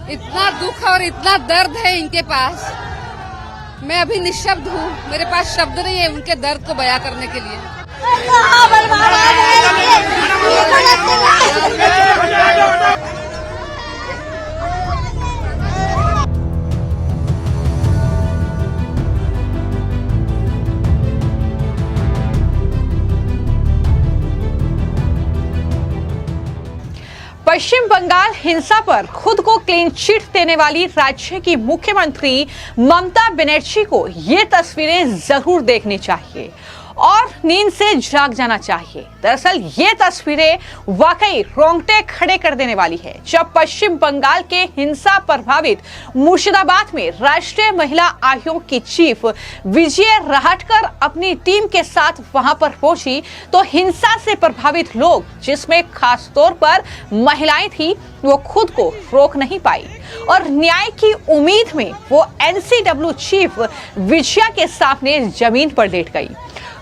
इतना दुख और इतना दर्द है इनके पास। मैं अभी निशब्द हूँ, मेरे पास शब्द नहीं है उनके दर्द को बयां करने के लिए। पश्चिम बंगाल हिंसा पर खुद को क्लीन चिट देने वाली राज्य की मुख्यमंत्री ममता बनर्जी को ये तस्वीरें जरूर देखनी चाहिए और नींद से जाग जाना चाहिए। दरअसल ये तस्वीरें वाकई रोंगटे खड़े कर देने वाली है, जब पश्चिम बंगाल के हिंसा प्रभावित मुर्शिदाबाद में राष्ट्रीय महिला आयोग की चीफ विजय राहटकर अपनी टीम के साथ वहां पर पहुंची तो हिंसा से प्रभावित लोग, जिसमें खास तौर पर महिलाएं थी, वो खुद को रोक नहीं पाई और न्याय की उम्मीद में वो एनसीडब्ल्यू चीफ विजया के सामने जमीन पर लेट गई।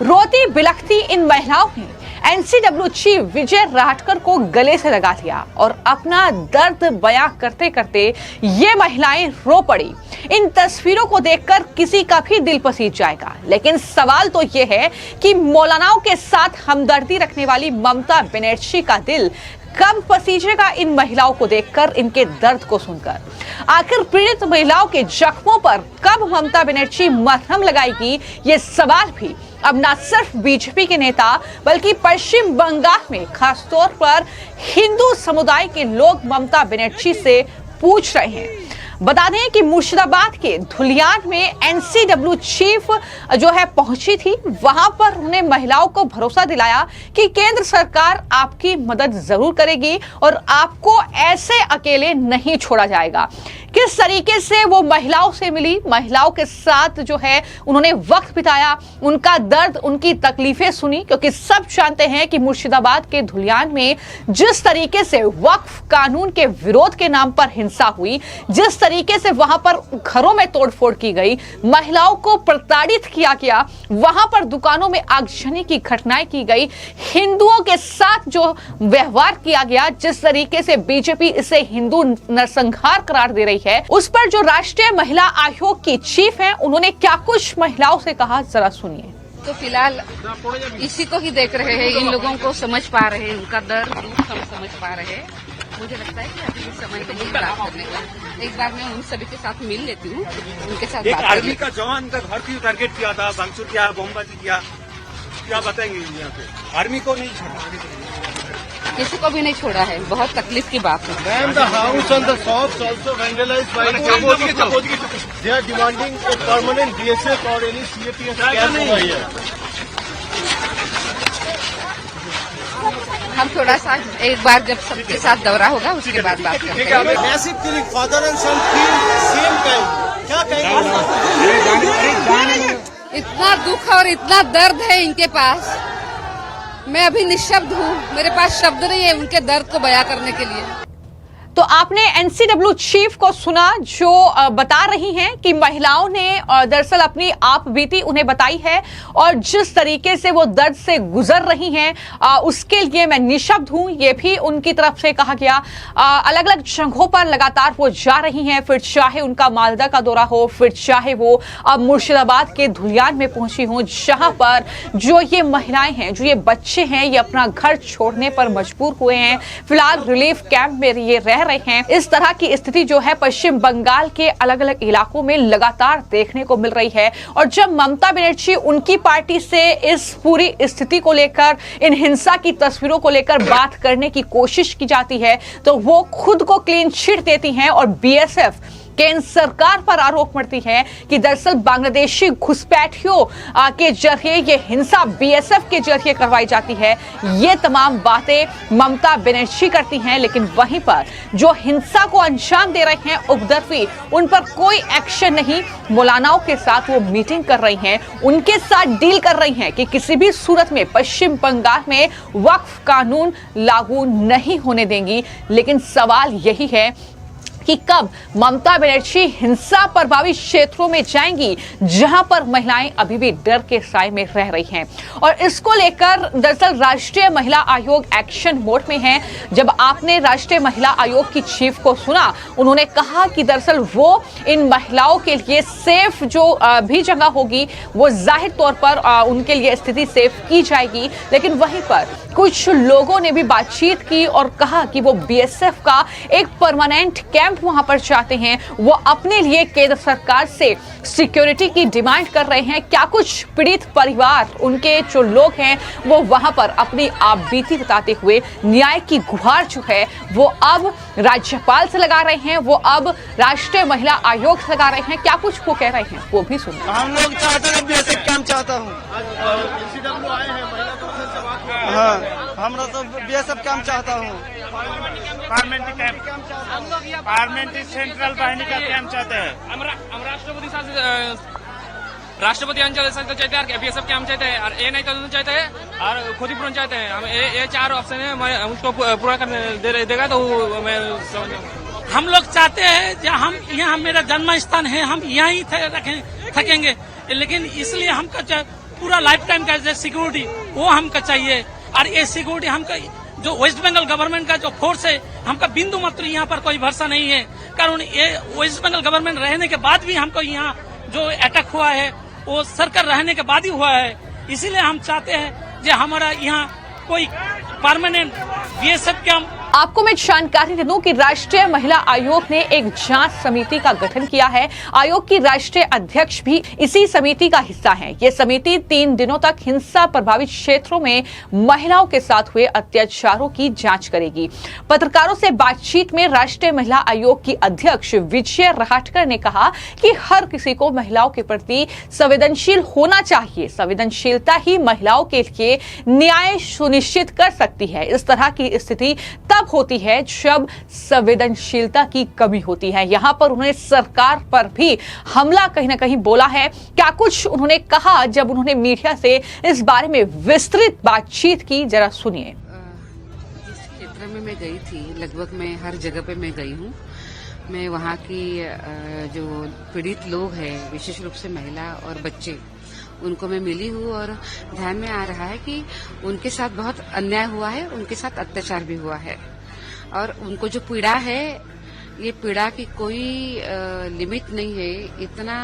रोती बिलखती इन महिलाओं ने एनसीडब्ल्यू चीफ विजय राहटकर को गले से लगा लिया और अपना दर्द बयां करते करते ये महिलाएं रो पड़ी। इन तस्वीरों को देखकर किसी का भी दिल पसीज जाएगा, लेकिन सवाल तो ये है कि मौलानाओं के साथ हमदर्दी रखने वाली ममता बनर्जी का दिल कब पसीजेगा इन महिलाओं को देखकर, इनके दर्द को सुनकर। आखिर पीड़ित महिलाओं के जख्मों पर कब ममता बनर्जी मरहम लगाएगी, ये सवाल भी अब न सिर्फ बीजेपी के नेता बल्कि पश्चिम बंगाल में खास तौर पर हिंदू समुदाय के लोग ममता बनर्जी से पूछ रहे हैं। बता दें कि मुर्शिदाबाद के धुलियान में एनसीडब्ल्यू चीफ जो है पहुंची थी, वहां पर उन्हें महिलाओं को भरोसा दिलाया कि केंद्र सरकार आपकी मदद जरूर करेगी और आपको ऐसे अकेले नहीं छोड़ा जाएगा। किस तरीके से वो महिलाओं से मिली, महिलाओं के साथ जो है उन्होंने वक्त बिताया, उनका दर्द, उनकी तकलीफें सुनी, क्योंकि सब जानते हैं कि मुर्शिदाबाद के धुलियान में जिस तरीके से वक्फ कानून के विरोध के नाम पर हिंसा हुई, जिस तरीके से वहां पर घरों में तोड़फोड़ की गई, महिलाओं को प्रताड़ित किया गया, वहां पर दुकानों में आगजनी की घटनाएं की गई, हिंदुओं के साथ जो व्यवहार किया गया, जिस तरीके से बीजेपी इसे हिंदू नरसंहार करार दे रही है, उस पर जो राष्ट्रीय महिला आयोग की चीफ हैं, उन्होंने क्या कुछ महिलाओं से कहा, जरा सुनिए। तो फिलहाल इसी को ही देख रहे हैं, इन लोगों को समझ पा रहे हैं, उनका दर्द हम समझ पा रहे हैं। मुझे लगता है कि अभी इस समय तो नहीं बात करने का, एक बार मैं उन सभी के साथ मिल लेती हूँ, उनके साथ एक आर्मी का जवान का घर की टारगेट किया था, भांगचूर किया, बमबाजी किया, क्या बताएंगे यहाँ पे? आर्मी को नहीं छोड़ा, किसी को भी नहीं छोड़ा है, बहुत तकलीफ की बात है। Ma'am, the house and the shops also vandalized by the opposition. They are demanding a permanent BSF or any CAPS camp over here. हम थोड़ा सा एक बार जब सबके साथ दौरा होगा उसके बाद बात करते हैं। Massive killing, father and son killed same time. क्या कहेंगे? इतना दुख और इतना दर्द है इनके पास। मैं अभी निशब्द हूँ, मेरे पास शब्द नहीं है उनके दर्द को बयां करने के लिए। तो आपने एनसीडब्ल्यू चीफ को सुना, जो बता रही हैं कि महिलाओं ने दरअसल अपनी आप बीती उन्हें बताई है और जिस तरीके से वो दर्द से गुजर रही हैं, उसके लिए मैं निशब्द हूं, ये भी उनकी तरफ से कहा गया। अलग अलग जगहों पर लगातार वो जा रही हैं, फिर चाहे उनका मालदा का दौरा हो, फिर चाहे वो अब मुर्शिदाबाद के धुलियान में पहुंची हों, जहां पर जो ये महिलाएं हैं, जो ये बच्चे हैं, ये अपना घर छोड़ने पर मजबूर हुए हैं। फिलहाल रिलीफ कैंप में ये रह रहे हैं। इस तरह की स्थिति जो है पश्चिम बंगाल के अलग अलग इलाकों में लगातार देखने को मिल रही है और जब ममता बनर्जी उनकी पार्टी से इस पूरी स्थिति को लेकर, इन हिंसा की तस्वीरों को लेकर बात करने की कोशिश की जाती है तो वो खुद को क्लीन चिट देती हैं और बीएसएफ केंद्र सरकार पर आरोप मढ़ती है कि दरअसल बांग्लादेशी घुसपैठियों के जरिए ये हिंसा बीएसएफ के जरिए करवाई जाती है। ये तमाम बातें ममता बनर्जी करती हैं, लेकिन वहीं पर जो हिंसा को अंजाम दे रहे हैं उपद्रवी, उन पर कोई एक्शन नहीं। मौलानाओं के साथ वो मीटिंग कर रही हैं, उनके साथ डील कर रही हैं कि किसी भी सूरत में पश्चिम बंगाल में वक्फ कानून लागू नहीं होने देंगी। लेकिन सवाल यही है कि कब ममता बनर्जी हिंसा प्रभावित क्षेत्रों में जाएंगी जहां पर महिलाएं अभी भी डर के साए में रह रही हैं। और इसको लेकर दरअसल राष्ट्रीय महिला आयोग एक्शन मोड में है। जब आपने राष्ट्रीय महिला आयोग की चीफ को सुना, उन्होंने कहा कि दरअसल वो इन महिलाओं के लिए सेफ जो भी जगह होगी वो जाहिर तौर पर उनके लिए स्थिति सेफ की जाएगी। लेकिन वहीं पर कुछ लोगों ने भी बातचीत की और कहा कि वो बीएसएफ का एक परमानेंट कैंप वहां पर चाहते हैं। वो अपने लिए केंद्र सरकार से सिक्योरिटी की डिमांड कर रहे हैं। क्या कुछ पीड़ित परिवार, उनके जो लोग हैं, वो वहां पर अपनी आपबीती बताते हुए न्याय की गुहार जो है वो अब राज्यपाल से लगा रहे हैं, वो अब राष्ट्रीय महिला आयोग से लगा रहे हैं। क्या कुछ वो कह रहे हैं वो भी सुनिए। हम लोग चाहते हैं बेसिक काम चाहता हूँ। आए हैं महिला कौशल सभा के हाँ, हमरा तो बेसिक काम चाहता हूँ। पार्लियामेंट्री सेंट्रल बाहिनी का कैंप चाहते हैं। हम राष्ट्रपति अंचल चाहते हैं, बीएसएफ कैंप चाहते हैं और ये नहीं करना चाहते हैं और क्षतिपूरण चाहते हैं। हम ये 4 ऑप्शन है, मैं उसको पूरा करने देगा तो मैं हम लोग चाहते हैं जहाँ हम यहाँ मेरा जन्म स्थान है, हम यहाँ ही थकेंगे, लेकिन इसलिए हमको पूरा लाइफ टाइम का जो सिक्योरिटी वो हमको चाहिए। और ये सिक्योरिटी हमको जो वेस्ट बंगाल गवर्नमेंट का जो फोर्स है, हमका बिंदु मात्र यहाँ पर कोई भरोसा नहीं है। कारण ये वेस्ट बंगाल गवर्नमेंट रहने के बाद भी हमको यहाँ जो अटैक हुआ है वो सरकार रहने के बाद ही हुआ है। इसीलिए हम चाहते हैं जो हमारा यहाँ कोई परमानेंट बीएसएफ कैंप। आपको मैं जानकारी दे दूं कि राष्ट्रीय महिला आयोग ने एक जांच समिति का गठन किया है। आयोग की राष्ट्रीय अध्यक्ष भी इसी समिति का हिस्सा हैं। ये समिति 3 दिनों तक हिंसा प्रभावित क्षेत्रों में महिलाओं के साथ हुए अत्याचारों की जांच करेगी। पत्रकारों से बातचीत में राष्ट्रीय महिला आयोग की अध्यक्ष विजय रहाटकर ने कहा कि हर किसी को महिलाओं के प्रति संवेदनशील होना चाहिए। संवेदनशीलता ही महिलाओं के लिए न्याय सुनिश्चित कर सकती है। इस तरह की स्थिति तब होती है जब संवेदनशीलता की कमी होती है। यहां पर उन्होंने सरकार पर भी हमला कहीं ना कहीं बोला है। क्या कुछ उन्होंने कहा जब उन्होंने मीडिया से इस बारे में विस्तृत बातचीत की, जरा सुनिए। जिस क्षेत्र में मैं गई थी, लगभग मैं हर जगह पे मैं गई हूँ। मैं वहाँ की जो पीड़ित लोग हैं, विशेष रूप से महिला और बच्चे, उनको मैं मिली हूँ और ध्यान में आ रहा है कि उनके साथ बहुत अन्याय हुआ है, उनके साथ अत्याचार भी हुआ है और उनको जो पीड़ा है, ये पीड़ा की कोई लिमिट नहीं है। इतना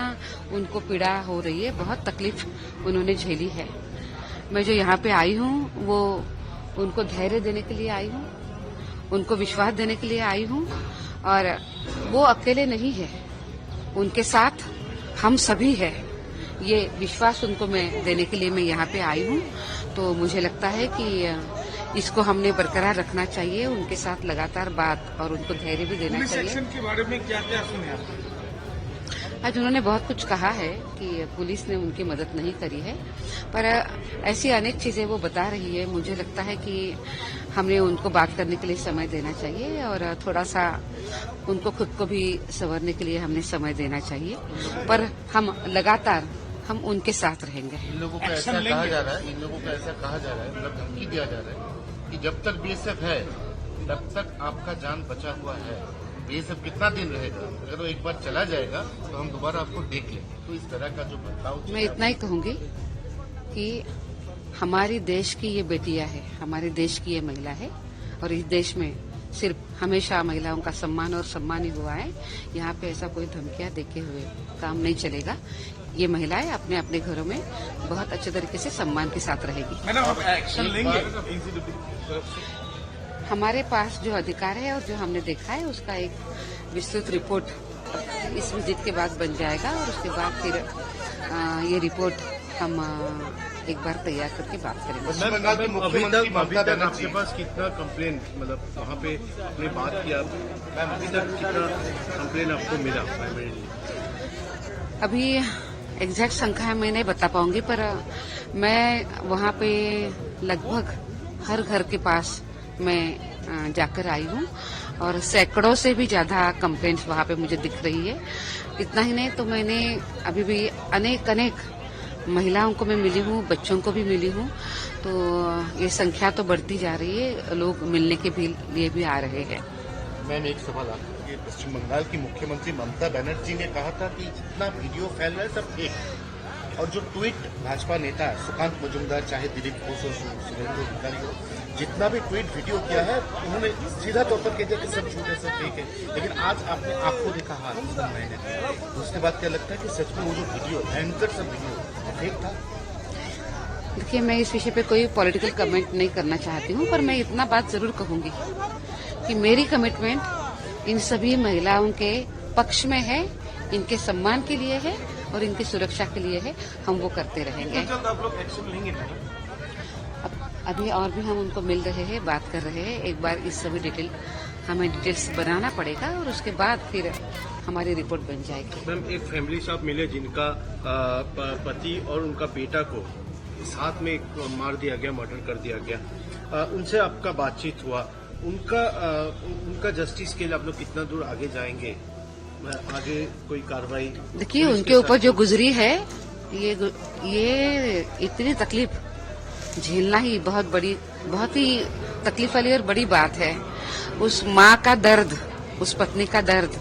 उनको पीड़ा हो रही है, बहुत तकलीफ उन्होंने झेली है। मैं जो यहाँ पे आई हूँ वो उनको धैर्य देने के लिए आई हूँ, उनको विश्वास देने के लिए आई हूँ और वो अकेले नहीं है, उनके साथ हम सभी हैं। ये विश्वास उनको मैं देने के लिए मैं यहाँ पे आई हूँ। तो मुझे लगता है कि इसको हमने बरकरार रखना चाहिए, उनके साथ लगातार बात और उनको धैर्य भी देना चाहिए। एक्शन के बारे में क्या क्या सुने आप? आज उन्होंने बहुत कुछ कहा है कि पुलिस ने उनकी मदद नहीं करी है, पर ऐसी अनेक चीजें वो बता रही है। मुझे लगता है कि हमने उनको बात करने के लिए समय देना चाहिए और थोड़ा सा उनको खुद को भी संवरने के लिए हमने समय देना चाहिए। पर हम लगातार हम उनके साथ रहेंगे। इन लोगों को ऐसा कहा जा रहा है, मतलब धमकी दिया जा रहा है कि जब तक बीएसएफ है तब तक आपका जान बचा हुआ है। बीएसएफ कितना दिन रहेगा? अगर वो एक बार चला जाएगा तो हम दोबारा आपको देख लेंगे। तो इस तरह का जो बदलाव, मैं इतना ही कहूंगी कि हमारी देश की ये बेटियां है, हमारे देश की ये महिला है और इस देश में सिर्फ हमेशा महिलाओं का सम्मान और सम्मान ही हुआ है। यहाँ पे ऐसा कोई धमकियां देखे हुए काम नहीं चलेगा। ये महिलाएं अपने अपने घरों में बहुत अच्छे तरीके से सम्मान के साथ रहेगी। मैडम, आप एक्शन लेंगे? हमारे पास जो अधिकार है और जो हमने देखा है उसका एक विस्तृत रिपोर्ट इस विजिट के बाद बन जाएगा और उसके बाद फिर ये रिपोर्ट हम एक बार तैयार करके बात करेंगे। पश्चिम बंगाल की मुख्यमंत्री ममता बनर्जी के पास कितना कंप्लेन, मतलब वहाँ पे आपने बात किया, मैम अभी तक कितना कंप्लेन आपको मिला? अभी एग्जैक्ट संख्या मैं नहीं बता पाऊंगी, पर मैं वहाँ पे लगभग हर घर के पास मैं जाकर आई हूँ और सैकड़ों से भी ज्यादा कंप्लेंट्स वहाँ पे मुझे दिख रही है। इतना ही नहीं तो मैंने अभी भी अनेक महिलाओं को मैं मिली हूँ, बच्चों को भी मिली हूँ। तो ये संख्या तो बढ़ती जा रही है, लोग मिलने के भी लिए भी आ रहे हैं। मैम एक सवाल ये पश्चिम बंगाल की मुख्यमंत्री ममता बनर्जी ने कहा था कि जितना वीडियो फैल रहा है सब फेक, और जो ट्वीट भाजपा नेता सुकांत मजूमदार, चाहे दिलीप घोष हो, सुरेंद्र अधिकारी हो, जितना भी ट्वीट वीडियो किया है उन्होंने सीधा तौर पर कह दिया कि सब झूठ है, सब फेक है। लेकिन आज आपने आंखों देखा हाल सुन रहे हैं, उसके बाद क्या लगता है कि सच में वो जो वीडियो भयंकर सब वीडियो फेक था? देखिए, मैं इस विषय पे कोई पॉलिटिकल कमेंट नहीं करना चाहती हूँ, पर मैं इतना बात जरूर कहूंगी कि मेरी कमिटमेंट इन सभी महिलाओं के पक्ष में है, इनके सम्मान के लिए है और इनकी सुरक्षा के लिए है। हम वो करते रहेंगे। आप लोग एक्शन लेंगे? अभी और भी हम उनको मिल रहे हैं, बात कर रहे हैं। एक बार इस सभी हमें डिटेल्स बनाना पड़ेगा और उसके बाद फिर हमारी रिपोर्ट बन जाएगी। मैम, एक फैमिली साहब मिले जिनका पति और उनका बेटा को साथ में मार दिया गया, मर्डर कर दिया गया, उनसे आपका बातचीत हुआ, उनका जस्टिस के लिए आप लोग कितना दूर आगे जाएंगे? आगे कोई कार्रवाई? देखिए, उनके ऊपर जो गुजरी है, ये इतनी तकलीफ झेलना ही बहुत ही तकलीफ वाली और बड़ी बात है। उस माँ का दर्द, उस पत्नी का दर्द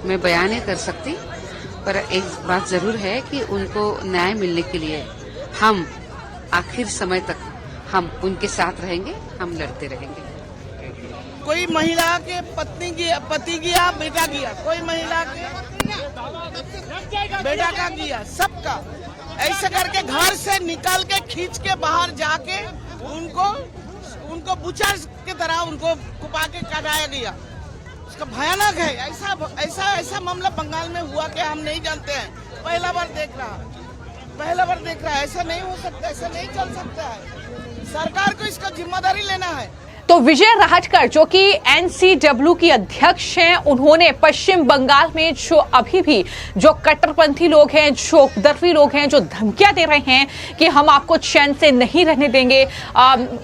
मैं बयान नहीं कर सकती, पर एक बात जरूर है कि उनको न्याय मिलने के लिए हम आखिर समय तक हम उनके साथ रहेंगे, हम लड़ते रहेंगे। कोई महिला के पति गया, बेटा गया, कोई महिला के बेटा का गया, सबका ऐसे करके घर से निकाल के खींच के बाहर जाके उनको बुचर की तरह उनको कुपा के काटाया गया। उसका भयानक है। ऐसा मामला बंगाल में हुआ कि हम नहीं जानते हैं, पहला बार देख रहा है। ऐसा नहीं हो सकता, ऐसा नहीं चल सकता है। सरकार को इसका जिम्मेदारी लेना है। तो विजय राहटकर, जो कि एनसीडब्ल्यू की अध्यक्ष हैं, उन्होंने पश्चिम बंगाल में जो अभी भी जो कट्टरपंथी लोग हैं, जो उपद्रवी लोग हैं, जो धमकियां दे रहे हैं कि हम आपको चैन से नहीं रहने देंगे,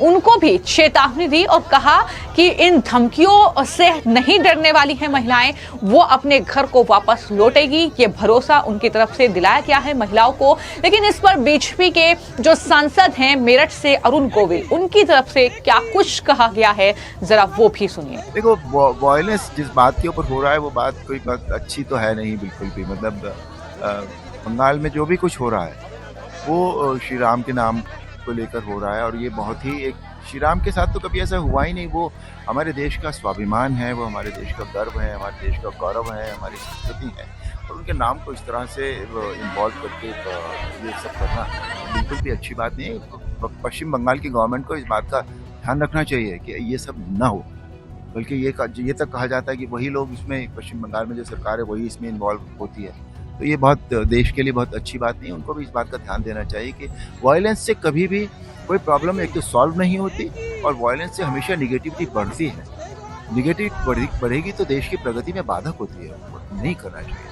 उनको भी चेतावनी दी और कहा कि इन धमकियों से नहीं डरने वाली हैं महिलाएं, वो अपने घर को वापस लौटेगी। ये भरोसा उनकी तरफ से दिलाया गया है महिलाओं को। लेकिन इस पर बीजेपी के जो सांसद हैं मेरठ से अरुण गोविल, उनकी तरफ से क्या कुछ कहा गया है, जरा वो भी सुनिए। देखो, वायलेंस जिस बात के ऊपर हो रहा है वो बात कोई बात अच्छी तो है नहीं बिल्कुल भी। मतलब बंगाल में जो भी कुछ हो रहा है वो श्री राम के नाम को लेकर हो रहा है, और ये बहुत ही एक श्री राम के साथ तो कभी ऐसा हुआ ही नहीं। वो हमारे देश का स्वाभिमान है, वो हमारे देश का गर्व है, हमारे देश का गौरव है, हमारी संस्कृति है, और उनके नाम को इस तरह से इन्वॉल्व करके ये सब करना बिल्कुल भी अच्छी बात नहीं है। पश्चिम बंगाल की गवर्नमेंट को इस बात का ध्यान रखना चाहिए कि ये सब ना हो, बल्कि ये तक कहा जाता है कि वही लोग इसमें, पश्चिम बंगाल में जो सरकार है वही इसमें इन्वॉल्व होती है। तो ये बहुत देश के लिए बहुत अच्छी बात नहीं है। उनको भी इस बात का ध्यान देना चाहिए कि वायलेंस से कभी भी कोई प्रॉब्लम एक तो सॉल्व नहीं होती, और वायलेंस से हमेशा निगेटिविटी बढ़ती है। निगेटिविटी बढ़ेगी तो देश की प्रगति में बाधक होती है, नहीं करना चाहिए।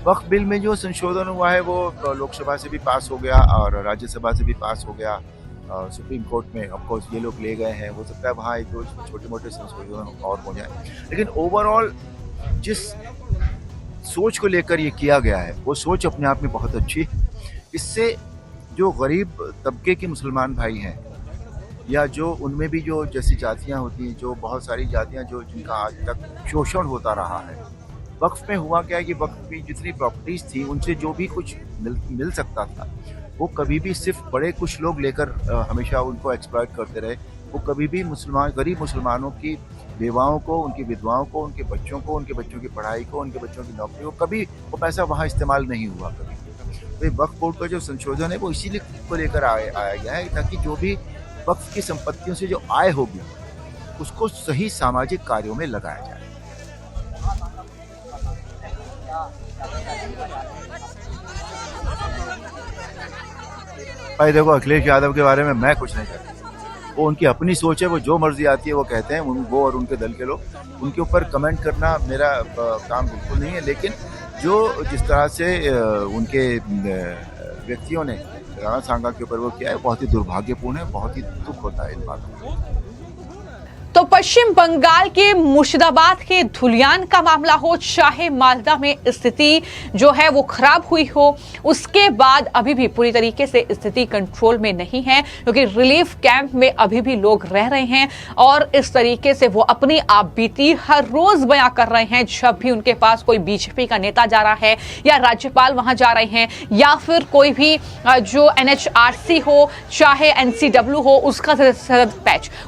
वक्फ बिल में जो संशोधन हुआ है वो लोकसभा से भी पास हो गया और राज्यसभा से भी पास हो गया। सुप्रीम कोर्ट में ऑफकोर्स ये लोग ले गए हैं, हो सकता है वहाँ एक दो छोटे मोटे संशोधन और हो जाए, लेकिन ओवरऑल जिस सोच को लेकर ये किया गया है वो सोच अपने आप में बहुत अच्छी है। इससे जो गरीब तबके के मुसलमान भाई हैं, या जो उनमें भी जो जैसी जातियाँ होती हैं, जो बहुत सारी जातियाँ जो जिनका आज तक शोषण होता रहा है, वक्फ में हुआ क्या है कि वक्फ की जितनी प्रॉपर्टीज थी उनसे जो भी कुछ मिल सकता था वो कभी भी सिर्फ बड़े कुछ लोग लेकर हमेशा उनको एक्सप्लॉइट करते रहे। वो कभी भी गरीब मुसलमानों की बेवाओं को, उनकी विधवाओं को, उनके बच्चों को, उनके बच्चों की पढ़ाई को, उनके बच्चों की नौकरी को, कभी वो पैसा वहाँ इस्तेमाल नहीं हुआ कभी। तो वक्फ बोर्ड का जो संशोधन है वो इसीलिए को लेकर आया गया है ताकि जो भी वक्फ की संपत्तियों से जो आय होगी उसको सही सामाजिक कार्यों में लगाया जाए। भाई देखो, अखिलेश यादव के बारे में मैं कुछ नहीं कहता, वो उनकी अपनी सोच है, वो जो मर्जी आती है वो कहते हैं, वो और उनके दल के लोग, उनके ऊपर कमेंट करना मेरा काम बिल्कुल नहीं है। लेकिन जो जिस तरह से उनके व्यक्तियों ने राणा सांगा के ऊपर वो किया है बहुत ही दुर्भाग्यपूर्ण है, बहुत ही दुख होता है इन बातों को। तो पश्चिम बंगाल के मुर्शिदाबाद के धुलियान का मामला हो, चाहे मालदा में स्थिति जो है वो खराब हुई हो, उसके बाद अभी भी पूरी तरीके से स्थिति कंट्रोल में नहीं है, क्योंकि रिलीफ कैंप में अभी भी लोग रह रहे हैं और इस तरीके से वो अपनी आप बीती हर रोज बयां कर रहे हैं। जब भी उनके पास कोई बीजेपी का नेता जा रहा है या राज्यपाल वहां जा रहे हैं या फिर कोई भी जो NHRC हो, चाहे NCW हो,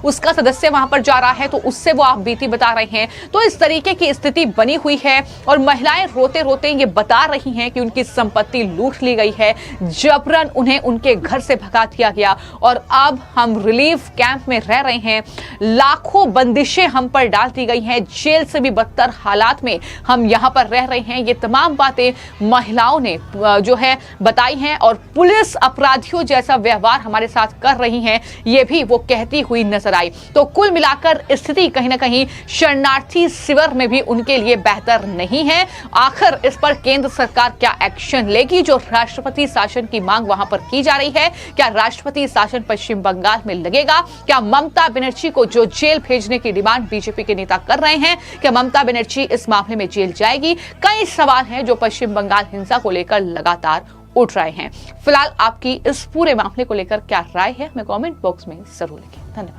उसका सदस्य वहां पर जा रहा है तो उससे वो आप बीती बता रहे हैं। तो इस तरीके की स्थिति बनी हुई है और महिलाएं रोते रोते ये बता रही हैं कि उनकी संपत्ति लूट ली गई है, जबरन उन्हें उनके घर से भगा दिया गया और अब हम रिलीफ कैंप में रह रहे हैं। लाखों बंदिशें हम पर डाल दी गई हैं, जेल से भी बदतर हालात में हम यहां पर रह रहे हैं। ये तमाम बातें महिलाओं ने जो है बताई हैं और पुलिस अपराधियों जैसा व्यवहार हमारे साथ कर रही है, ये भी वो कहती हुई नजर आई। तो कुल मिलाकर स्थिति कहीं ना कहीं शरणार्थी शिविर में भी उनके लिए बेहतर नहीं है। आखिर इस पर केंद्र सरकार क्या एक्शन लेगी? जो राष्ट्रपति शासन की मांग वहां पर की जा रही है, क्या राष्ट्रपति शासन पश्चिम बंगाल में लगेगा? क्या ममता बनर्जी को जो जेल भेजने की डिमांड बीजेपी के नेता कर रहे हैं, क्या ममता बनर्जी इस मामले में जेल जाएगी? कई सवाल हैं जो पश्चिम बंगाल हिंसा को लेकर लगातार उठ रहे हैं। फिलहाल आपकी इस पूरे मामले को लेकर क्या राय है, हमें कमेंट बॉक्स में जरूर लिखें। धन्यवाद।